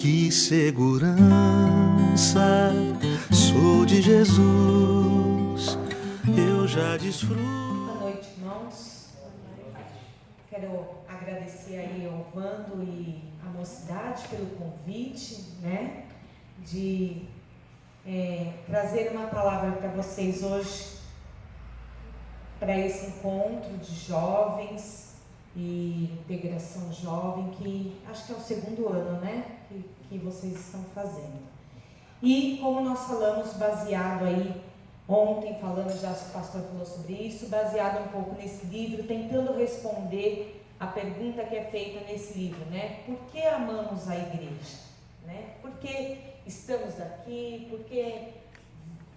Que segurança sou de Jesus, eu já desfruto. Boa noite, irmãos. Quero agradecer aí ao Vando e à mocidade pelo convite, né, de trazer uma palavra para vocês hoje, para esse encontro de jovens e integração jovem, que acho que é o segundo ano, né, que vocês estão fazendo. E como nós falamos, baseado aí, ontem falamos, já o pastor falou sobre isso, baseado um pouco nesse livro, tentando responder a pergunta que é feita nesse livro, né? Por que amamos a igreja? Né? Por que estamos aqui? Por que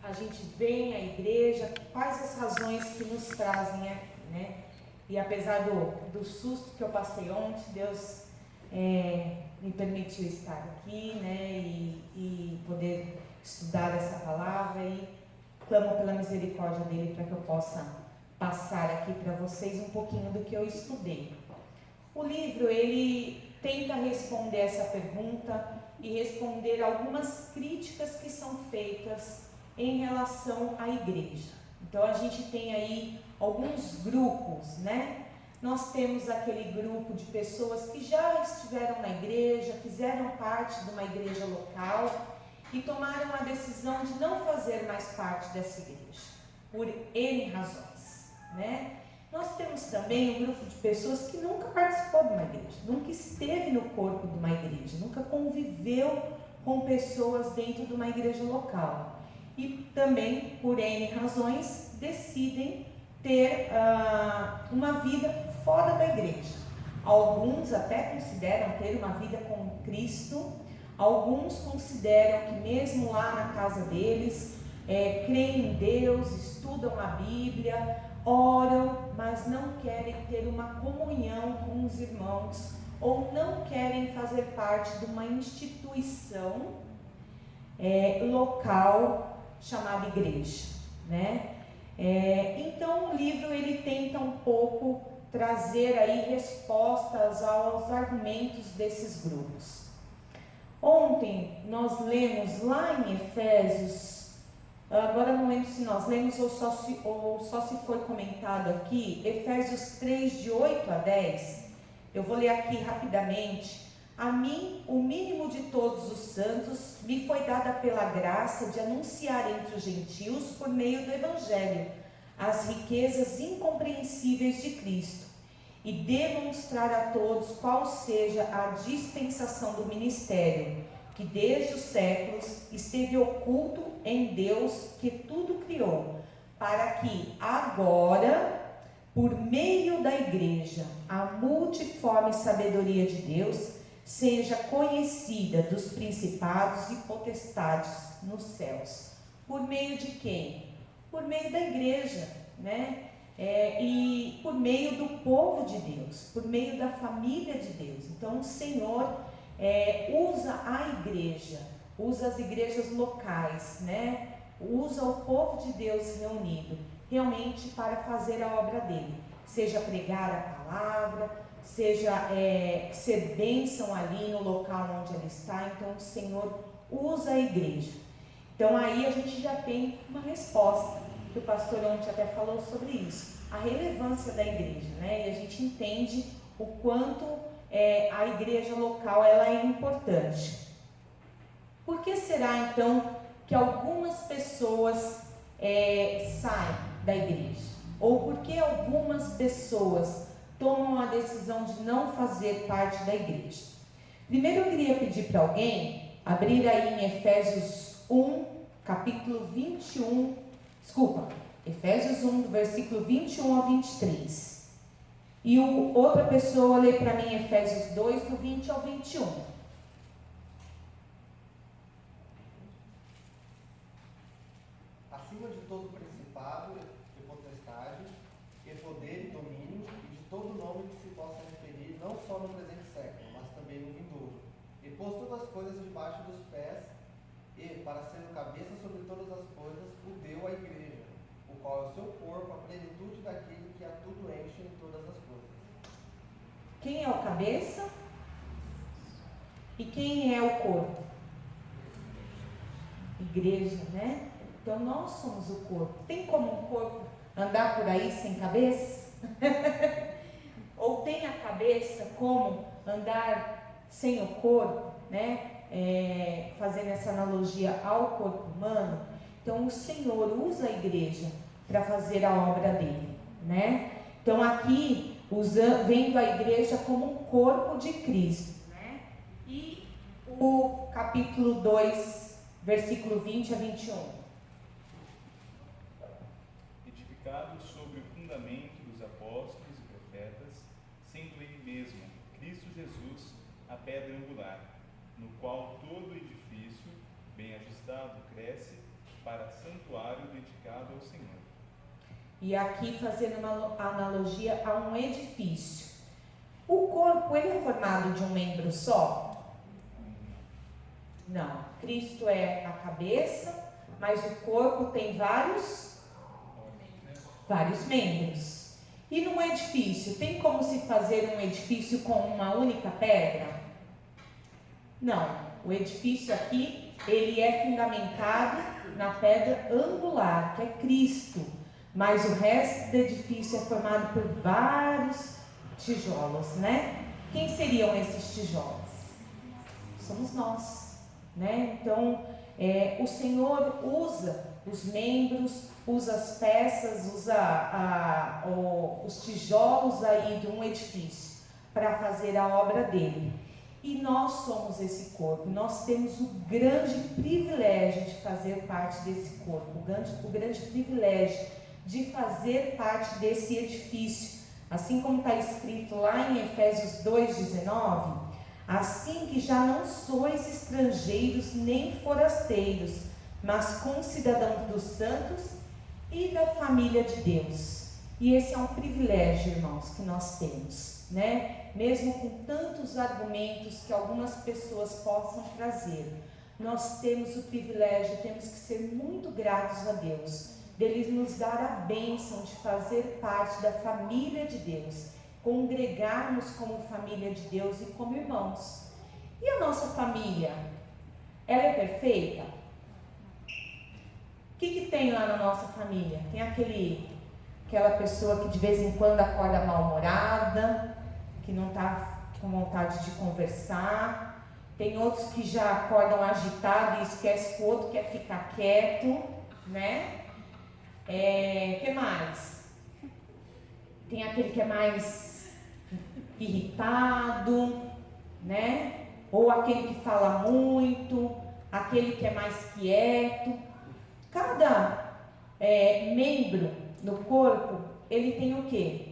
a gente vem à igreja? Quais as razões que nos trazem aqui, né? E apesar do susto que eu passei ontem, Deus me permitiu estar aqui, né, e poder estudar essa palavra, e clamo pela misericórdia dele para que eu possa passar aqui para vocês um pouquinho do que eu estudei. O livro, ele tenta responder essa pergunta e responder algumas críticas que são feitas em relação à igreja. Então a gente tem aí alguns grupos, né? Nós temos aquele grupo de pessoas que já estiveram na igreja, fizeram parte de uma igreja local e tomaram a decisão de não fazer mais parte dessa igreja, por N razões, né? Nós temos também um grupo de pessoas que nunca participou de uma igreja, nunca esteve no corpo de uma igreja, nunca conviveu com pessoas dentro de uma igreja local e também, por N razões, decidem ter uma vida fora da igreja. Alguns até consideram ter uma vida com Cristo, alguns consideram que mesmo lá na casa deles, creem em Deus, estudam a Bíblia, oram, mas não querem ter uma comunhão com os irmãos, ou não querem fazer parte de uma instituição local chamada igreja, né? Então o livro ele tenta um pouco trazer aí respostas aos argumentos desses grupos. Ontem nós lemos lá em Efésios, agora não lembro se nós lemos ou só se foi comentado aqui, Efésios 3, de 8 a 10, eu vou ler aqui rapidamente. A mim, o mínimo de todos os santos, me foi dada pela graça de anunciar entre os gentios, por meio do Evangelho, as riquezas incompreensíveis de Cristo, e demonstrar a todos qual seja a dispensação do ministério, que desde os séculos esteve oculto em Deus que tudo criou, para que agora, por meio da igreja, a multiforme sabedoria de Deus seja conhecida dos principados e potestades nos céus. Por meio de quem? Por meio da igreja, né? E por meio do povo de Deus, por meio da família de Deus. Então o Senhor usa a igreja, usa as igrejas locais, né? Usa o povo de Deus reunido, realmente para fazer a obra dele, seja pregar a palavra, seja ser bênção ali no local onde ele está. Então o Senhor usa a igreja. Então aí a gente já tem uma resposta, que o pastor ontem até falou sobre isso, a relevância da igreja, né? E a gente entende o quanto a igreja local ela é importante. Por que será então que algumas pessoas saem da igreja? Ou por que algumas pessoas tomam a decisão de não fazer parte da igreja? Primeiro eu queria pedir para alguém abrir aí em Efésios 1, capítulo 21, Efésios 1, do versículo 21 ao 23. E outra pessoa lê para mim Efésios 2, do 20 ao 21. Acima de todo principado e potestade, e poder e domínio, e de todo nome que se possa referir, não só no presente século, mas também no vindouro. E pôs todas as coisas debaixo dos pés, e, para ser o cabeça sobre todas as coisas, o deu à igreja, o qual é o seu corpo, a plenitude daquele que a tudo enche em todas as coisas. Quem é o cabeça? E quem é o corpo? Igreja, né? Então nós somos o corpo. Tem como um corpo andar por aí sem cabeça? Ou tem a cabeça como andar sem o corpo, né? Fazendo essa analogia ao corpo humano. Então o Senhor usa a igreja para fazer a obra dele, né? Então aqui, vendo a igreja como um corpo de Cristo, né? E o capítulo 2, versículo 20 a 21. Edificado sobre o fundamento dos apóstolos e profetas, sendo ele mesmo, Cristo Jesus, a pedra angular, no qual todo edifício, bem ajustado, cresce para santuário dedicado ao Senhor. E aqui fazendo uma analogia a um edifício. O corpo, ele é formado de um membro só? Não. Cristo é a cabeça, mas o corpo tem vários membros. E num edifício, tem como se fazer um edifício com uma única pedra? Não. O edifício aqui, ele é fundamentado na pedra angular, que é Cristo. Mas o resto do edifício é formado por vários tijolos, né? Quem seriam esses tijolos? Somos nós, né? Então, o Senhor usa os membros, usa as peças, usa os tijolos aí de um edifício para fazer a obra dele. E nós somos esse corpo, nós temos o grande privilégio de fazer parte desse corpo, o grande privilégio de fazer parte desse edifício, assim como está escrito lá em Efésios 2,19, assim que já não sois estrangeiros nem forasteiros, mas concidadãos dos santos e da família de Deus. E esse é um privilégio, irmãos, que nós temos, né? Mesmo com tantos argumentos que algumas pessoas possam trazer, nós temos o privilégio, temos que ser muito gratos a Deus, dele nos dar a bênção de fazer parte da família de Deus, congregarmos como família de Deus e como irmãos. E a nossa família, ela é perfeita? O que tem lá na nossa família? Tem aquela pessoa que de vez em quando acorda mal-humorada, que não está com vontade de conversar. Tem outros que já acordam agitados e esquece que o outro quer ficar quieto, né? Que mais? Tem aquele que é mais irritado, né? Ou aquele que fala muito, aquele que é mais quieto. Cada membro do corpo, ele tem o quê?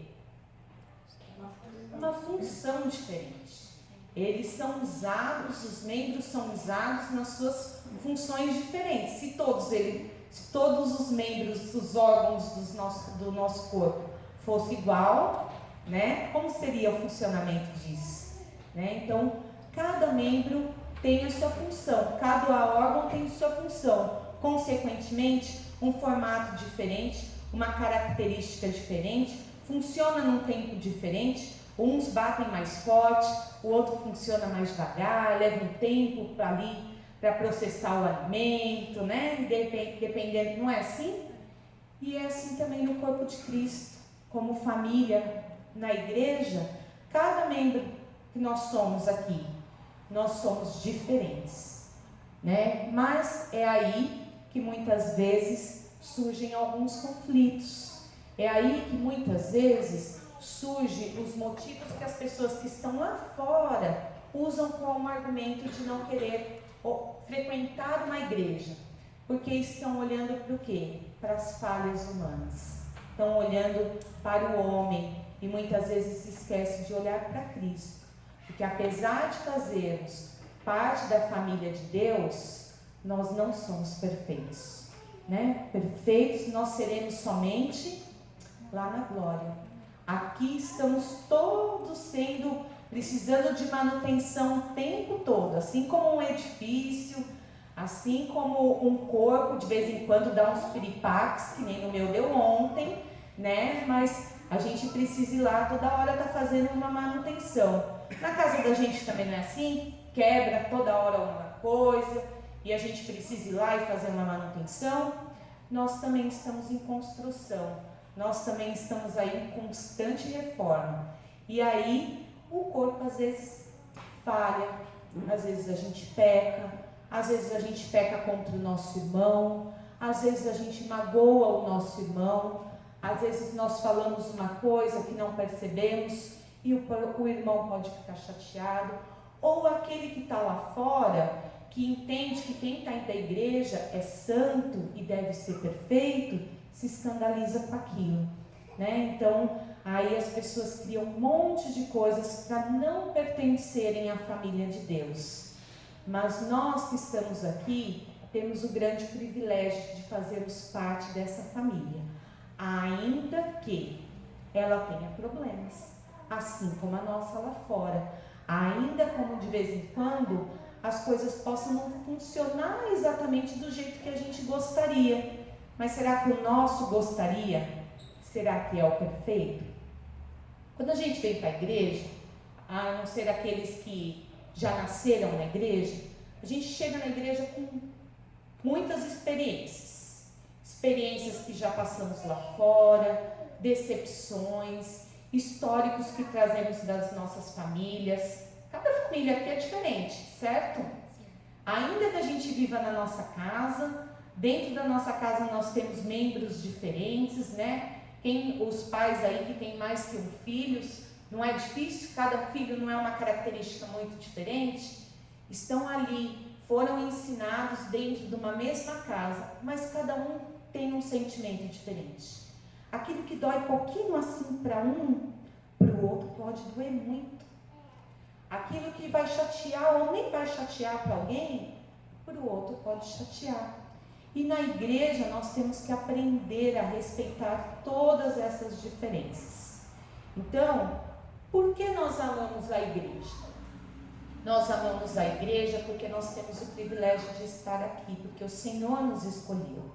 Uma função diferente. Eles são usados, os membros são usados nas suas funções diferentes. Se todos os membros, os órgãos do nosso corpo fosse igual, né? Como seria o funcionamento disso? Né? Então, cada membro tem a sua função, cada órgão tem a sua função. Consequentemente, um formato diferente, uma característica diferente, funciona num tempo diferente. Uns batem mais forte, o outro funciona mais devagar, leva um tempo para processar o alimento, né? Dependendo, não é assim? E é assim também no corpo de Cristo, como família, na igreja, cada membro que nós somos aqui, nós somos diferentes, né? Mas é aí que muitas vezes surgem alguns conflitos, é aí que muitas vezes surgem os motivos que as pessoas que estão lá fora usam como argumento de não querer frequentar uma igreja, porque estão olhando para o quê? Para as falhas humanas, estão olhando para o homem e muitas vezes se esquece de olhar para Cristo, porque apesar de fazermos parte da família de Deus, nós não somos perfeitos, né? Perfeitos nós seremos somente lá na glória. Aqui estamos todos precisando de manutenção o tempo todo, assim como um edifício, assim como um corpo, de vez em quando dá uns piripaques, que nem no meu deu ontem, né? Mas a gente precisa ir lá toda hora, tá fazendo uma manutenção. Na casa da gente também não é assim? quebra toda hora uma coisa e a gente precisa ir lá e fazer uma manutenção. Nós também estamos em construção, nós também estamos aí em constante reforma. E aí o corpo às vezes falha, às vezes a gente peca, às vezes a gente peca contra o nosso irmão, às vezes a gente magoa o nosso irmão, às vezes nós falamos uma coisa que não percebemos e o irmão pode ficar chateado, ou aquele que está lá fora, que entende que quem está indo à igreja é santo e deve ser perfeito, se escandaliza com aquilo, né? Então, aí as pessoas criam um monte de coisas para não pertencerem à família de Deus. Mas nós que estamos aqui, temos o grande privilégio de fazermos parte dessa família, ainda que ela tenha problemas, assim como a nossa lá fora, ainda como de vez em quando as coisas possam não funcionar exatamente do jeito que a gente gostaria, mas será que o nosso gostaria, será que é o perfeito? Quando a gente vem para a igreja, a não ser aqueles que já nasceram na igreja, a gente chega na igreja com muitas experiências que já passamos lá fora, decepções, históricos que trazemos das nossas famílias. Cada família aqui é diferente, certo? Ainda que a gente viva na nossa casa, dentro da nossa casa nós temos membros diferentes, né? Os pais aí que têm mais que um filho, não é difícil, cada filho não é uma característica muito diferente, estão ali, foram ensinados dentro de uma mesma casa, mas cada um tem um sentimento diferente. Aquilo que dói pouquinho assim para um, para o outro pode doer muito. Aquilo que vai chatear ou nem vai chatear para alguém, para o outro pode chatear. E na igreja nós temos que aprender a respeitar todas essas diferenças. Então, por que nós amamos a igreja? Nós amamos a igreja porque nós temos o privilégio de estar aqui, porque o Senhor nos escolheu.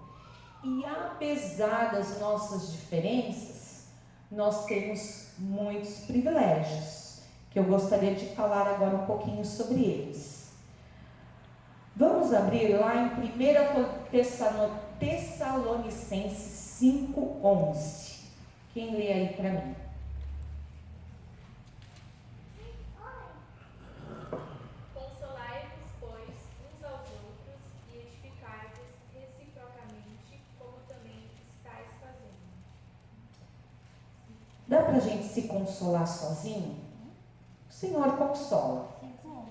E apesar das nossas diferenças, nós temos muitos privilégios, que eu gostaria de falar agora um pouquinho sobre eles. Vamos abrir lá em 1 Tessalonicenses 5:11. Quem lê aí para mim? Consolai-vos, pois, uns aos outros e edificai-vos reciprocamente, como também estáis fazendo. Dá para a gente se consolar sozinho? O Senhor consola.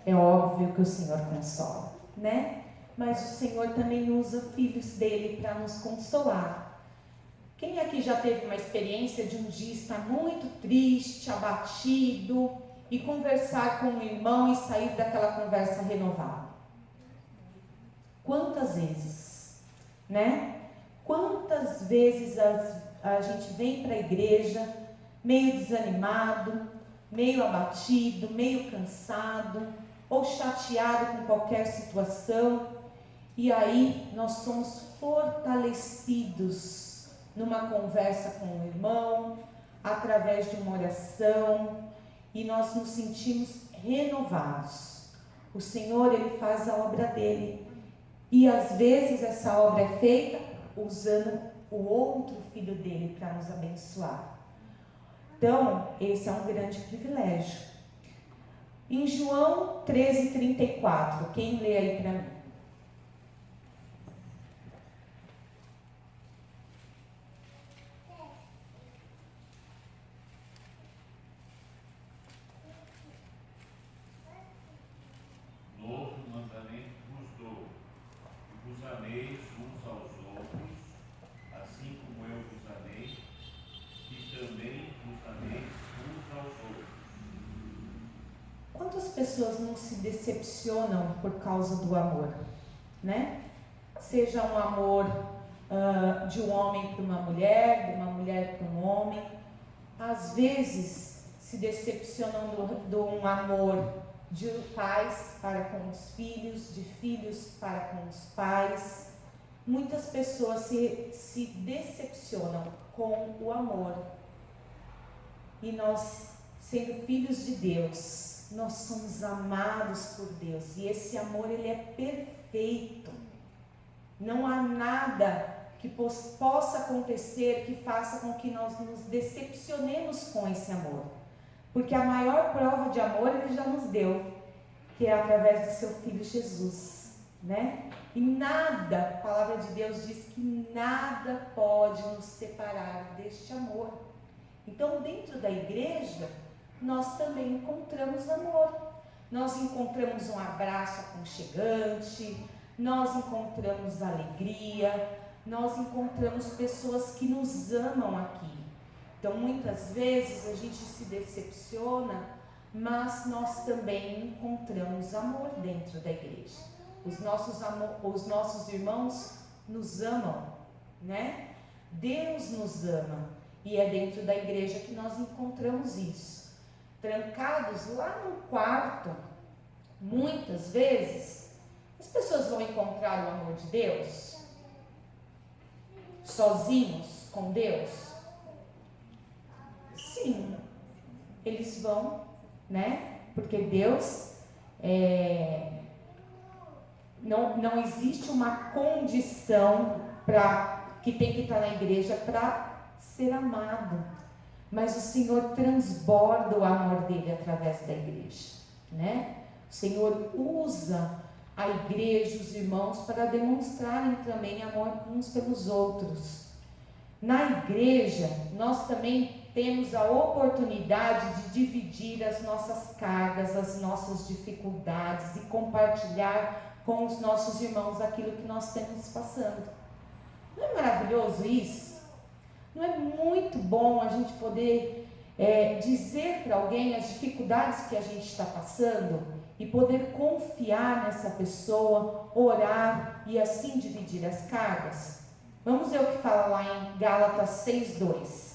É óbvio que o Senhor consola, né? Mas o Senhor também usa filhos dele para nos consolar. Quem aqui já teve uma experiência de um dia estar muito triste, abatido, e conversar com um irmão e sair daquela conversa renovada? Quantas vezes, né? Quantas vezes a gente vem para a igreja meio desanimado, meio abatido, meio cansado, ou chateado com qualquer situação, e aí nós somos fortalecidos numa conversa com o irmão, através de uma oração, e nós nos sentimos renovados. O Senhor, Ele faz a obra dele, e às vezes essa obra é feita usando o outro filho dele para nos abençoar. Então, esse é um grande privilégio. Em João 13:34, quem lê aí para mim? Novo mandamento vos dou, que vos ameis uns aos outros, assim como eu vos amei, que também vos ameis uns aos outros. Quantas pessoas não se decepcionam por causa do amor, né? Seja um amor de um homem para uma mulher, de uma mulher para um homem. Às vezes se decepcionam de um amor de pais para com os filhos, de filhos para com os pais. Muitas pessoas se decepcionam com o amor. E nós, sendo filhos de Deus, nós somos amados por Deus. E esse amor, ele é perfeito. Não há nada que possa acontecer que faça com que nós nos decepcionemos com esse amor. Porque a maior prova de amor ele já nos deu, que é através do seu Filho Jesus, né? E nada, a palavra de Deus diz que nada pode nos separar deste amor. Então, dentro da igreja, nós também encontramos amor. Nós encontramos um abraço aconchegante, nós encontramos alegria, nós encontramos pessoas que nos amam aqui. Então, muitas vezes a gente se decepciona, mas nós também encontramos amor dentro da igreja. Os nossos irmãos nos amam, né? Deus nos ama, e é dentro da igreja que nós encontramos isso. Trancados lá no quarto, muitas vezes, as pessoas vão encontrar o amor de Deus sozinhos com Deus? Sim, eles vão, né? Porque Deus não existe uma condição que tem que estar na igreja para ser amado, mas o Senhor transborda o amor dele através da igreja, né? O Senhor usa a igreja, os irmãos, para demonstrarem também amor uns pelos outros. Na igreja, nós também temos a oportunidade de dividir as nossas cargas, as nossas dificuldades e compartilhar com os nossos irmãos aquilo que nós temos passando. Não é maravilhoso isso? Não é muito bom a gente poder dizer para alguém as dificuldades que a gente está passando e poder confiar nessa pessoa, orar e assim dividir as cargas? Vamos ver o que fala lá em Gálatas 6:2.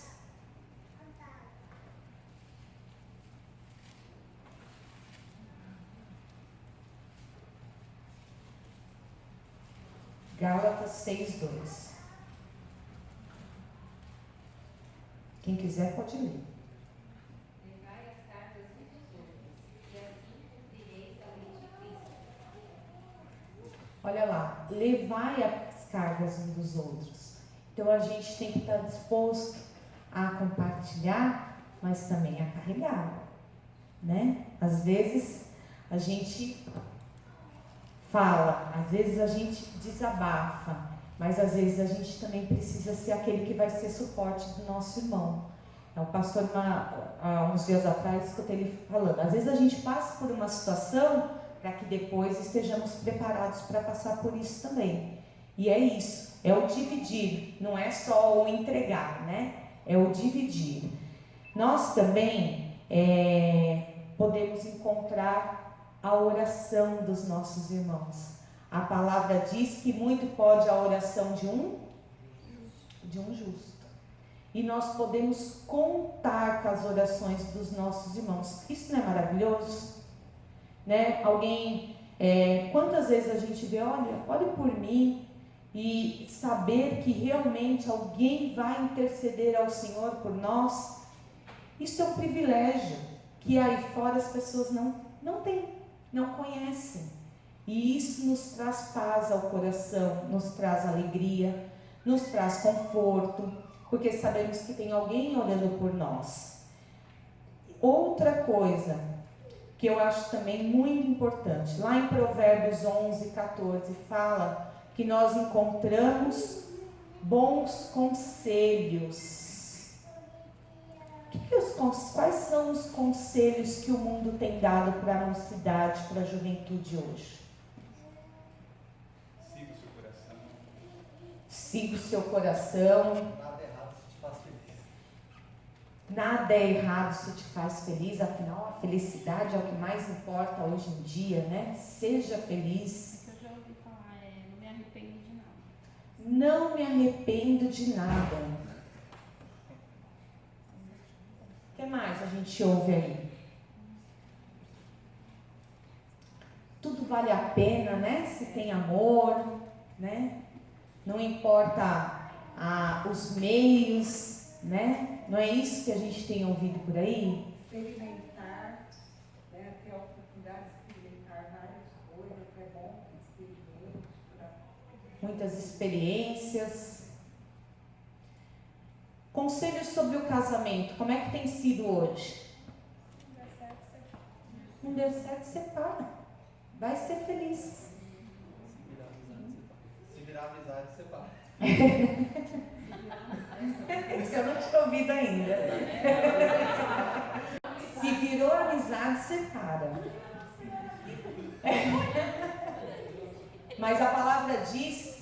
Gálatas 6:2. Quem quiser pode ler. Levai as cargas uns dos outros, e assim cumprireis a lei de Cristo. Olha lá, levai as cargas uns dos outros. Então a gente tem que estar disposto a compartilhar, mas também a carregar, né? Às vezes a gente fala, às vezes a gente desabafa, mas às vezes a gente também precisa ser aquele que vai ser suporte do nosso irmão. O pastor, há uns dias atrás, escutei ele falando, às vezes a gente passa por uma situação para que depois estejamos preparados para passar por isso também. E é isso, é o dividir, não é só o entregar, né? É o dividir. Nós também podemos encontrar a oração dos nossos irmãos. A palavra diz que muito pode a oração de um justo. E nós podemos contar com as orações dos nossos irmãos. Isso não é maravilhoso? Né? Alguém, quantas vezes a gente vê, olha, ore por mim, e saber que realmente alguém vai interceder ao Senhor por nós, isso é um privilégio que aí fora as pessoas não têm, não conhecem. E isso nos traz paz ao coração, nos traz alegria, nos traz conforto, porque sabemos que tem alguém orando por nós. Outra coisa que eu acho também muito importante, lá em Provérbios 11:14 fala que nós encontramos bons conselhos. Quais são os conselhos que o mundo tem dado para a mocidade, para a juventude hoje? Siga o seu coração. Siga o seu coração. Nada errado se te faz feliz. Nada é errado se te faz feliz, afinal a felicidade é o que mais importa hoje em dia, né? Seja feliz. Eu já ouvi falar, não me arrependo de nada. Não me arrependo de nada. O que mais a gente ouve aí? Tudo vale a pena, né? Se tem amor, né? Não importa os meios, né? Não é isso que a gente tem ouvido por aí? Experimentar, né, até muitas experiências. Conselhos sobre o casamento, como é que tem sido hoje? Não deu certo, separa. Vai ser feliz. Se virar amizade, separa. Isso eu não tinha ouvido ainda. Se virou amizade, separa. Mas a palavra diz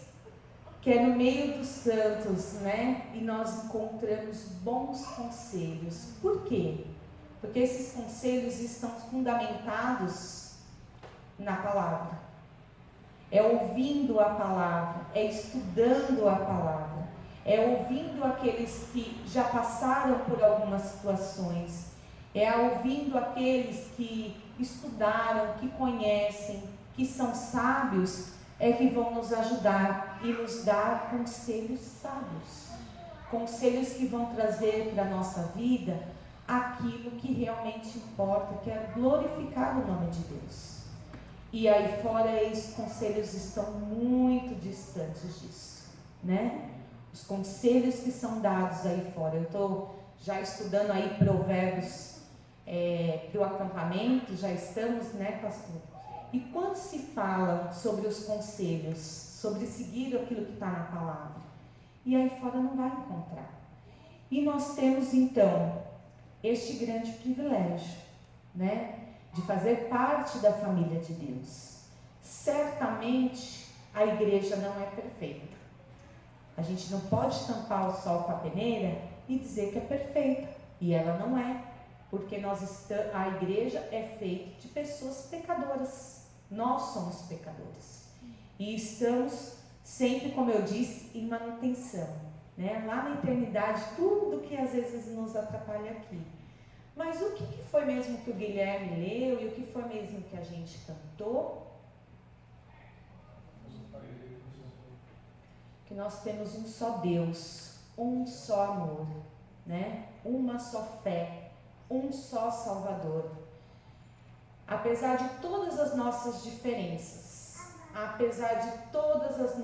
que é no meio dos santos, né? E nós encontramos bons conselhos. Por quê? Porque esses conselhos estão fundamentados na palavra. É ouvindo a palavra, é estudando a palavra, é ouvindo aqueles que já passaram por algumas situações, é ouvindo aqueles que estudaram, que conhecem, que são sábios, é que vão nos ajudar e nos dar conselhos sábios, conselhos que vão trazer para a nossa vida aquilo que realmente importa, que é glorificar o nome de Deus. E aí fora, esses conselhos estão muito distantes disso, né? Os conselhos que são dados aí fora. Eu estou já estudando aí provérbios para o acampamento, já estamos, né, pastor? E quando se fala sobre os conselhos, sobre seguir aquilo que está na palavra, e aí fora não vai encontrar. E nós temos então este grande privilégio, né, de fazer parte da família de Deus. Certamente a igreja não é perfeita. A gente não pode tampar o sol com a peneira e dizer que é perfeita, e ela não é, porque a igreja é feita de pessoas pecadoras. Nós somos pecadores e estamos sempre, como eu disse, em manutenção, né? Lá na eternidade, tudo que às vezes nos atrapalha aqui. Mas o que foi mesmo que o Guilherme leu e o que foi mesmo que a gente cantou? Que nós temos um só Deus, um só amor, né? Uma só fé, um só Salvador. Apesar de todas as nossas diferenças, apesar de todas as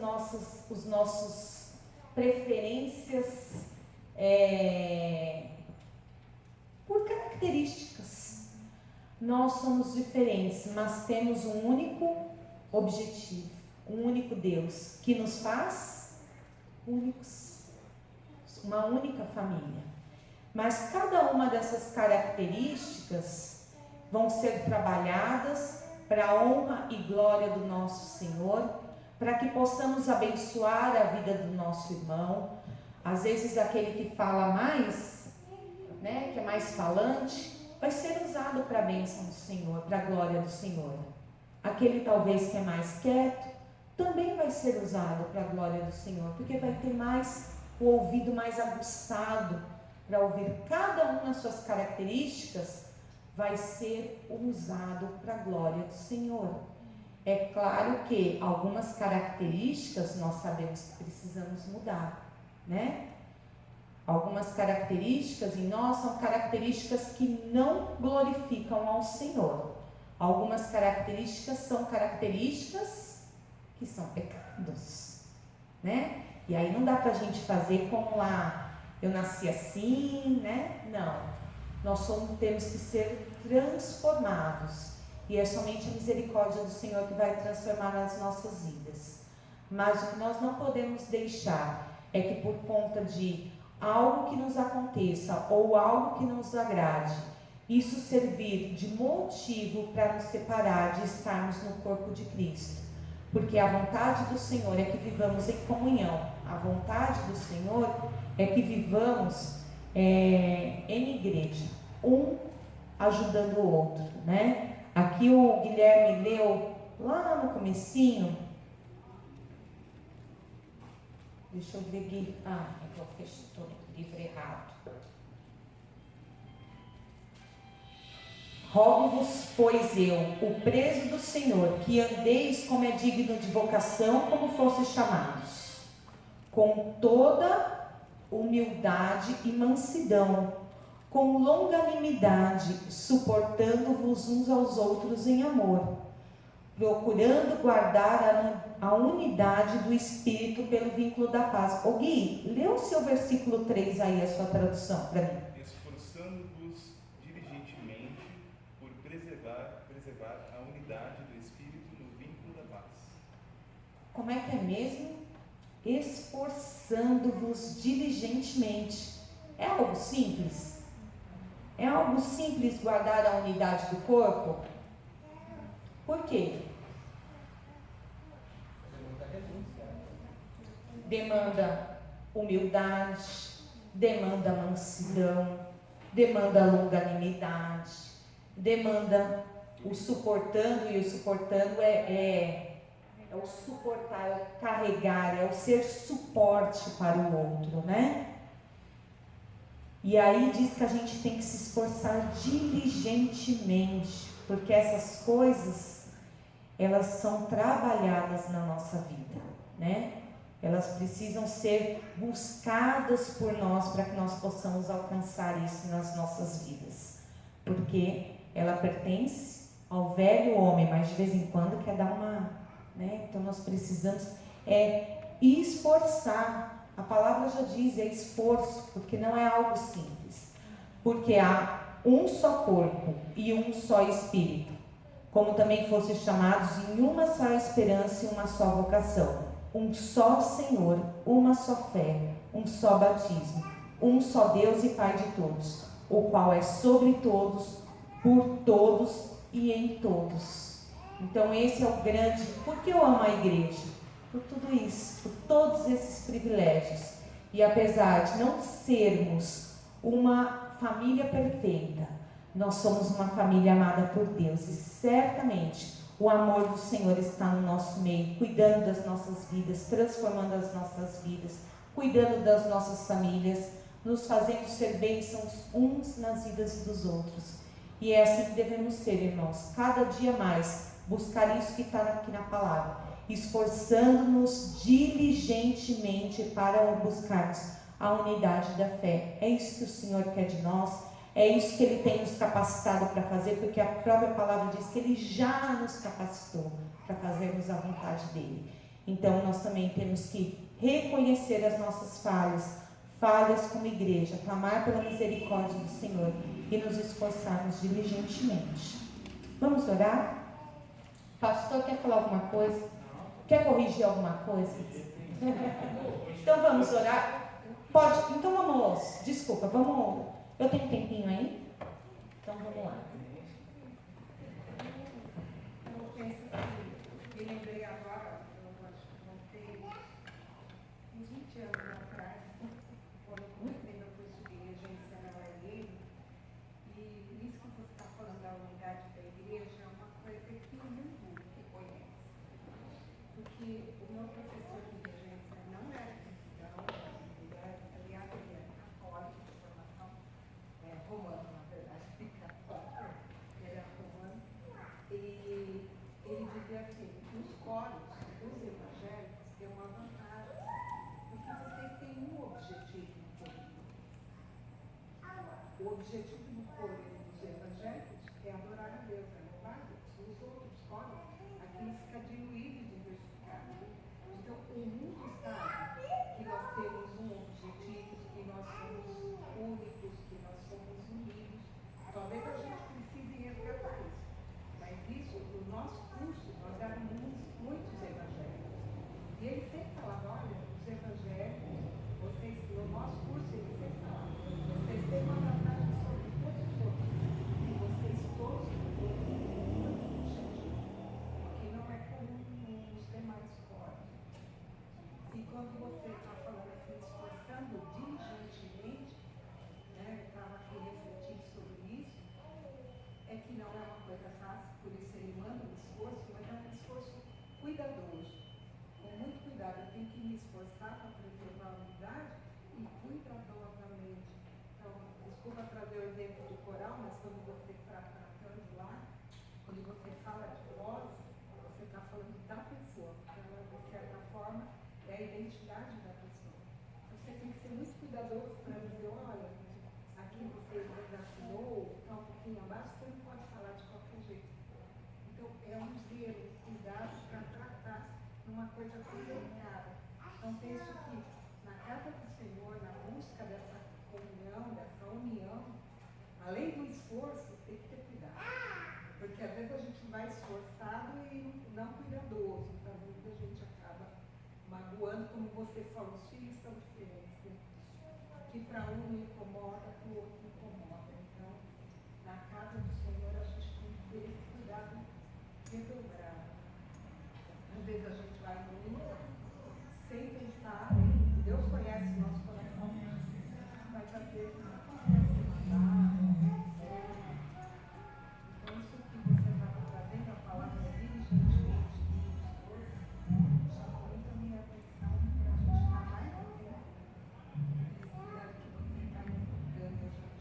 nossas preferências por características, nós somos diferentes, mas temos um único objetivo, um único Deus que nos faz únicos, uma única família. Mas cada uma dessas características vão ser trabalhadas para a honra e glória do nosso Senhor, para que possamos abençoar a vida do nosso irmão. Às vezes aquele que fala mais, né, que é mais falante, vai ser usado para a bênção do Senhor, para a glória do Senhor. Aquele talvez que é mais quieto, também vai ser usado para a glória do Senhor, porque vai ter mais o ouvido mais aguçado para ouvir cada uma das suas características, vai ser usado para a glória do Senhor. É claro que algumas características nós sabemos que precisamos mudar, né? Algumas características em nós são características que não glorificam ao Senhor. Algumas características são características que são pecados, né? E aí não dá pra gente fazer como lá, eu nasci assim, né? Não. Nós temos que ser transformados. E é somente a misericórdia do Senhor que vai transformar as nossas vidas. Mas o que nós não podemos deixar é que por conta de algo que nos aconteça ou algo que nos agrade, isso servir de motivo para nos separar de estarmos no corpo de Cristo. Porque a vontade do Senhor é que vivamos em comunhão. A vontade do Senhor é que vivamos em igreja, um ajudando o outro, né? Aqui o Guilherme leu lá no comecinho. Deixa eu ver aqui. Eu fechei todo o livro errado. Rogo-vos, pois eu, o preso do Senhor, que andeis como é digno de vocação, como fosse chamados, com toda humildade e mansidão, com longanimidade, suportando-vos uns aos outros em amor, procurando guardar a unidade do Espírito pelo vínculo da paz. Ô Gui, lê o seu versículo 3 aí, a sua tradução para mim. Esforçando-vos diligentemente por preservar a unidade do Espírito no vínculo da paz. Como é que é mesmo? Esforçando-vos diligentemente. É algo simples? É algo simples guardar a unidade do corpo? Por quê? Demanda humildade, demanda mansidão, demanda longanimidade, demanda o suportando, e o suportando é o suportar, é o carregar, é o ser suporte para o outro, né? E aí diz que a gente tem que se esforçar diligentemente, porque essas coisas, elas são trabalhadas na nossa vida, né? Elas precisam ser buscadas por nós para que nós possamos alcançar isso nas nossas vidas, porque ela pertence ao velho homem, mas de vez em quando quer dar uma, né? Então nós precisamos esforçar. A palavra já diz, é esforço, porque não é algo simples. Porque há um só corpo e um só Espírito, como também fossem chamados em uma só esperança e uma só vocação. Um só Senhor, uma só fé, um só batismo, um só Deus e Pai de todos, o qual é sobre todos, por todos e em todos. Então esse é o grande... Por que eu amo a igreja? Por tudo isso, por todos esses privilégios. E apesar de não sermos uma família perfeita, nós somos uma família amada por Deus. E certamente o amor do Senhor está no nosso meio, cuidando das nossas vidas, transformando as nossas vidas, cuidando das nossas famílias, nos fazendo ser bênçãos uns nas vidas dos outros. E é assim que devemos ser, irmãos, cada dia mais buscar isso que está aqui na palavra, esforçando-nos diligentemente para buscarmos a unidade da fé. É isso que o Senhor quer de nós, é isso que Ele tem nos capacitado para fazer, porque a própria palavra diz que Ele já nos capacitou para fazermos a vontade dEle. Então nós também temos que reconhecer as nossas falhas como igreja, clamar pela misericórdia do Senhor e nos esforçarmos diligentemente. Vamos orar? Pastor, quer falar alguma coisa? Quer corrigir alguma coisa? Então vamos orar? Pode? Então vamos, desculpa, vamos. Eu tenho um tempinho aí? Então vamos lá. Eu penso assim, me lembrei agora, eu acho que contei uns 20 anos atrás, quando eu comecei meu curso de regência na UEL, e isso que você está falando da unidade da igreja é uma coisa que ninguém reconhece. Porque o meu professor de regência não era cristão, aliás, ele era católico de formação, romano, na verdade, católico, ele era romano, e ele dizia assim, os coros, os evangélicos têm uma vantagem, porque vocês têm um objetivo no coro. O objetivo do coro dos evangélicos é adorar a Deus, é louvar a Deus. Os outros coros, aqui fica diluído e diversificado. Então, o mundo sabe que nós temos um objetivo, que nós somos únicos, que nós somos unidos. Talvez a gente precise resgatar isso. Mas isso, no nosso curso, nós éramos muitos evangélicos. E ele sempre falava, olha, os evangélicos, vocês, no nosso curso, ele sempre falava, vocês têm uma vantagem sobre todos os outros. E vocês todos têm um objetivo, que não é comum nos demais coros. E quando você está falando assim, esforçando diligentemente, né, eu estava aqui refletindo sobre isso, é que não é uma coisa fácil, por isso ele manda um esforço, mas é um esforço cuidadoso, com muito cuidado. Eu tenho que me esforçar para preservar a unidade e cuidadosamente. Então, desculpa trazer o exemplo do coral, mas quando você está tratando lá, quando você fala de voz, você está falando da pessoa, porque ela, de certa forma, é a identidade da pessoa. Você tem que ser muito cuidadoso para dizer, olha, aqui você desafinou, está um pouquinho abaixo, você não pode falar de qualquer jeito. Então, é um zelo. E coisa tão delicada. Então penso que na casa do Senhor, na busca dessa comunhão, dessa união, além do esforço, tem que ter cuidado. Porque às vezes a gente vai esforçado e não cuidadoso. Então às vezes a gente acaba magoando, como você falou, os filhos são diferentes, né? Que para um não incomoda, para o outro incomoda. Então, na casa do Senhor a gente tem que ter esse cuidado redobrado. Às vezes a gente vai muito sem pensar, Deus conhece o nosso coração, mas às vezes não acontece nada. Então isso que você estava trazendo, a palavra diligentemente, chamou muito a minha atenção para a gente estar mais atento nesse cuidado que você está nos dando a gente.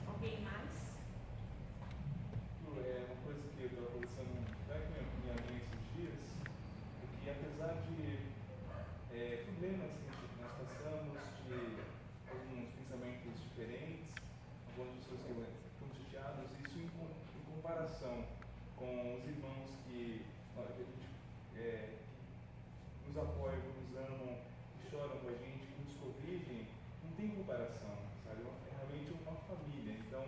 Alguém mais? É uma coisa que eu estava conversando até com minha mãe esses dias, é que apesar de problemas que nós passamos, de alguns pensamentos diferentes, algumas pessoas que ficam chateadas, isso em comparação com os irmãos que nos apoiam, que nos amam, que choram com a gente, que nos corrigem, não tem comparação, sabe? É realmente uma família. Então,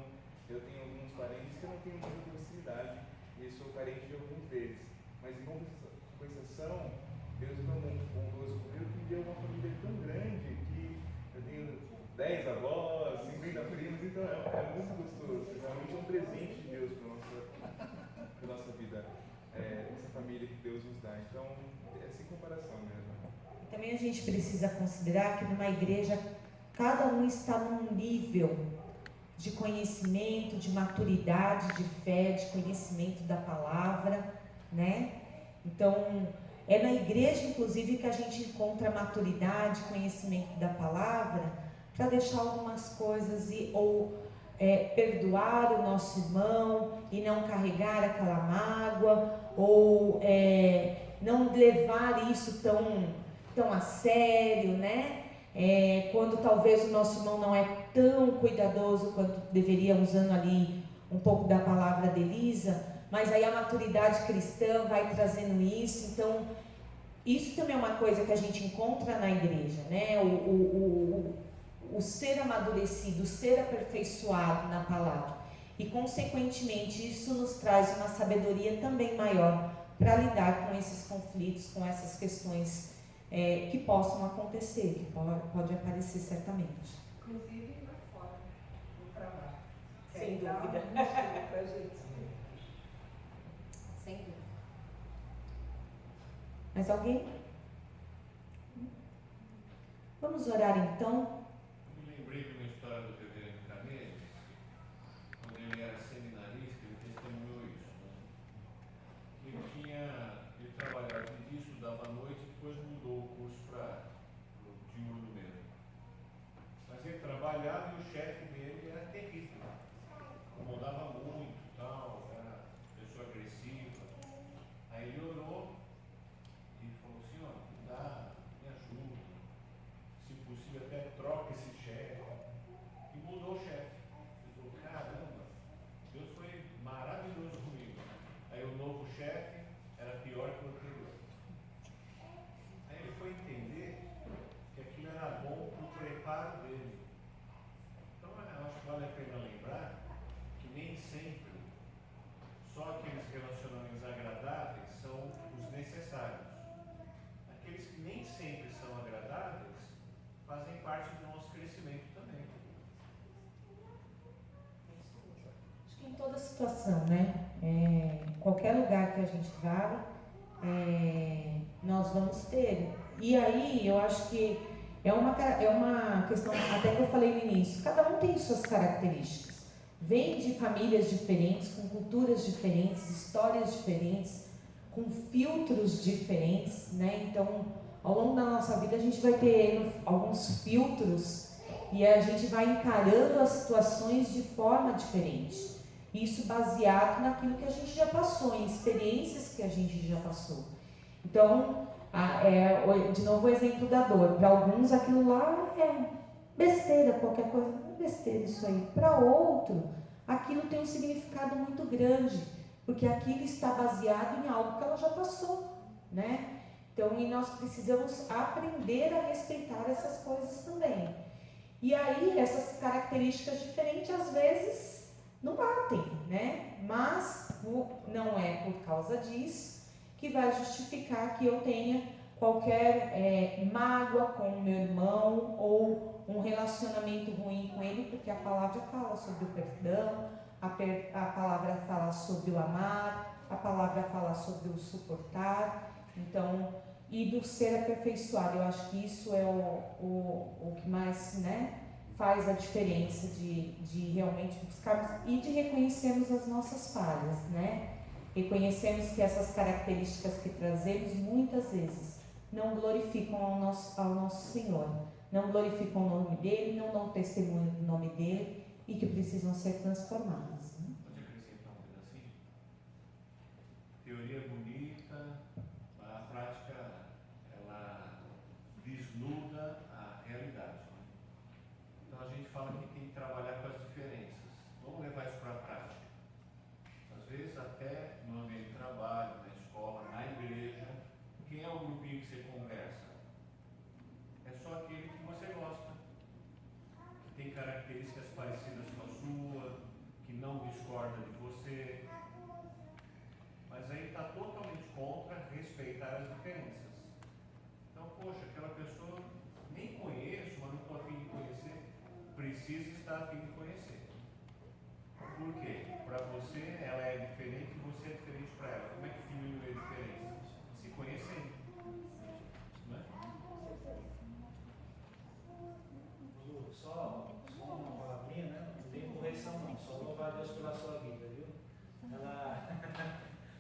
eu tenho alguns parentes que eu não tenho muita proximidade e sou carente de alguns deles. Mas em compensação, Deus é tão bondoso comigo que me deu uma família tão grande que eu tenho 10 avós, 50 primos, então é muito gostoso. Realmente é um presente de Deus para a nossa vida, essa família que Deus nos dá. Então, é sem comparação mesmo. E também a gente precisa considerar que numa igreja cada um está num nível de conhecimento, de maturidade, de fé, de conhecimento da palavra, né? Então, é na igreja, inclusive, que a gente encontra maturidade, conhecimento da palavra, para deixar algumas coisas perdoar o nosso irmão e não carregar aquela mágoa, ou não levar isso tão a sério, né? Quando talvez o nosso irmão não é tão cuidadoso quanto deveria, usando ali um pouco da palavra de Elisa, mas aí a maturidade cristã vai trazendo isso. Então, isso também é uma coisa que a gente encontra na igreja, né? O ser amadurecido, o ser aperfeiçoado na palavra. E, consequentemente, isso nos traz uma sabedoria também maior para lidar com esses conflitos, com essas questões que possam acontecer, que pode aparecer certamente. Inclusive lá fora, no trabalho. Sem Dá dúvida. um estímulo pra gente. Sem dúvida. Mais alguém? Vamos orar então. Eu me lembrei de uma história do reverendo Canedes, quando ele era seminarista, ele testemunhou isso, né? Ele trabalhava de dia, estudava à noite, depois mudou o curso para o diurno mesmo. Mas ele trabalhava e o chefe dele era terrível, incomodava muito, tal, era pessoa agressiva. Aí ele orou e falou assim, ó, cuidado, me ajuda, se possível até troca esse chefe. E mudou o chefe. Ele falou, caramba, Deus foi maravilhoso comigo. Aí o novo chefe era pior que o anterior. Aí ele foi entender que aquilo era bom para o preparo dele. Então eu acho que vale a pena lembrar que nem sempre só aqueles relacionamentos agradáveis são os necessários. Aqueles que nem sempre são agradáveis fazem parte do nosso crescimento também. Acho que em toda situação, né? Qualquer lugar que a gente vá, nós vamos ter. E aí, eu acho que é uma questão, até que eu falei no início, cada um tem suas características. Vem de famílias diferentes, com culturas diferentes, histórias diferentes, com filtros diferentes, né? Então, ao longo da nossa vida, a gente vai ter alguns filtros e a gente vai encarando as situações de forma diferente. Isso baseado naquilo que a gente já passou, em experiências que a gente já passou. Então, de novo o exemplo da dor. Para alguns aquilo lá é besteira, qualquer coisa, não é besteira isso aí. Para outro, aquilo tem um significado muito grande, porque aquilo está baseado em algo que ela já passou, né? Então, e nós precisamos aprender a respeitar essas coisas também. E aí, essas características diferentes, às vezes, não batem, né? Mas não é por causa disso que vai justificar que eu tenha qualquer mágoa com o meu irmão ou um relacionamento ruim com ele, porque a palavra fala sobre o perdão, a palavra fala sobre o amar, a palavra fala sobre o suportar, então, e do ser aperfeiçoado. Eu acho que isso é o que mais, né, faz a diferença de realmente buscarmos e de reconhecermos as nossas falhas, né? Reconhecemos que essas características que trazemos muitas vezes não glorificam ao nosso Senhor, não glorificam o nome dele, não dão testemunho do nome dele e que precisam ser transformadas. Né? Pode acrescentar um pedacinho? Teoria bonita, a prática ela desnuda a realidade. Né? Então a gente fala que tem que trabalhar com as diferenças. Vamos levar isso para a prática. Às vezes até no ambiente de trabalho, na escola, na igreja, quem é o grupinho que você conversa? É só aquele que você gosta, que tem características parecidas com a sua, que não discorda de você, mas aí está totalmente contra respeitar as diferenças. Então, poxa, aquela pessoa nem conheço, mas não estou a fim de conhecer, precisa estar a fim de conhecer. Por quê? Para você ela é diferente e você é diferente para ela. Como é que diminui a diferença? Se conhecendo. Não é? Só uma palavrinha, né? Não tem correção não, só louvar a Deus pela sua vida, viu? Ela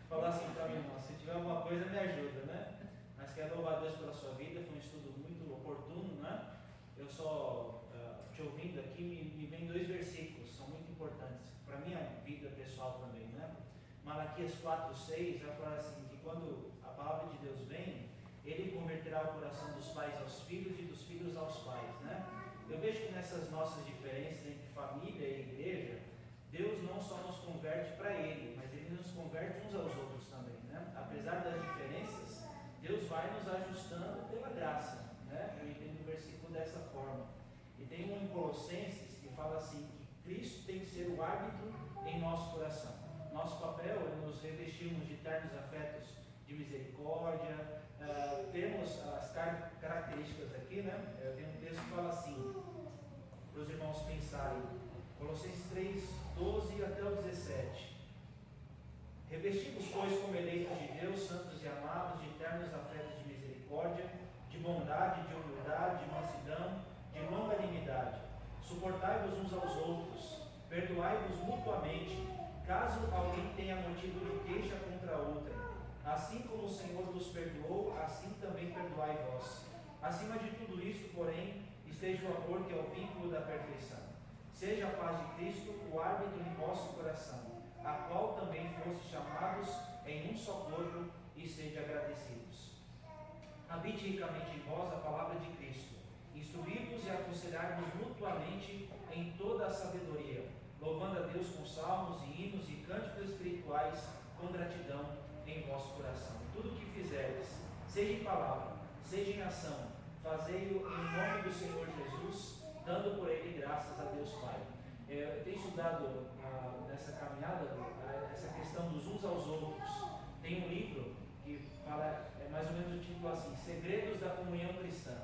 falou assim para mim, se tiver alguma coisa me ajuda, né? Mas quer louvar a Deus pela sua vida, foi um estudo muito oportuno, né? Eu só te ouvindo aqui, me vem 2 versículos, são muito importantes, para a minha vida pessoal também, né? Malaquias 4:6 vai falar assim, que quando a palavra de Deus vem, ele converterá o coração dos pais aos filhos e dos filhos aos pais, né? Eu vejo que nessas nossas diferenças entre família e igreja, Deus não só nos converte para Ele, mas Ele nos converte uns aos outros também, né? Apesar das diferenças, Deus vai nos ajustando pela graça, né? Eu entendo o versículo dessa forma. E tem um em Colossenses que fala assim, que Cristo tem que ser o árbitro em nosso coração. Nosso papel é nos revestirmos de ternos afetos de misericórdia, temos as características aqui, né? Tem um texto que fala assim, para os irmãos pensarem, Colossenses 3:12 até o 17. Revestimos, pois, como eleitos de Deus, santos e amados, de ternos afetos de misericórdia, de bondade, de humildade, de mansidão, de longanimidade. Suportai-vos uns aos outros, perdoai-vos mutuamente, caso alguém tenha motivo de queixa contra outra. Assim como o Senhor vos perdoou, assim também perdoai vós. Acima de tudo isto, porém, esteja o amor, que é o vínculo da perfeição. Seja a paz de Cristo o árbitro em vosso coração, a qual também foste chamados em um só corpo, e sede agradecidos. Habite ricamente em vós a palavra de Cristo, instruí-vos e aconselhai-vos mutuamente em toda a sabedoria, louvando a Deus com salmos e hinos e cânticos espirituais com gratidão em vosso coração. Tudo o que fizeres, seja em palavra, seja em ação, fazei-o em nome do Senhor Jesus, dando por ele graças a Deus Pai. Eu tenho estudado nessa caminhada essa questão dos uns aos outros. Tem um livro que fala, é mais ou menos o título assim, Segredos da Comunhão Cristã.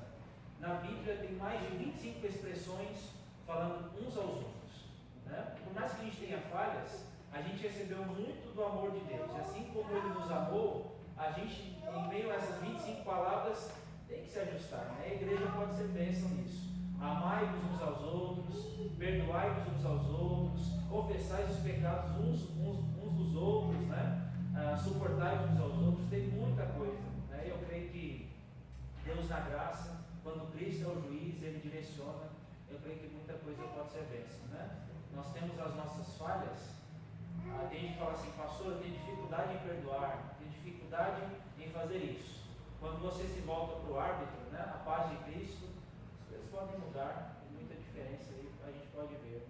Na Bíblia tem mais de 25 expressões falando uns aos outros, né? Por mais que a gente tenha falhas, a gente recebeu muito do amor de Deus. E assim como Ele nos amou, a gente, em meio a essas 25 palavras, tem que se ajustar, né? A igreja pode ser bênção nisso. Amai-vos uns aos outros, perdoai-vos uns aos outros, confessai os pecados uns dos outros, né? Suportai-vos uns aos outros, tem muita coisa, né? Eu creio que Deus na graça, quando Cristo é o juiz, Ele direciona, eu creio que muita coisa pode ser bênção, né? Nós temos as nossas falhas. Tem gente que fala assim, pastor, eu tenho dificuldade em perdoar, tenho dificuldade em fazer isso. Quando você se volta para o árbitro, né, a paz de Cristo, as coisas podem mudar, tem muita diferença aí, a gente pode ver.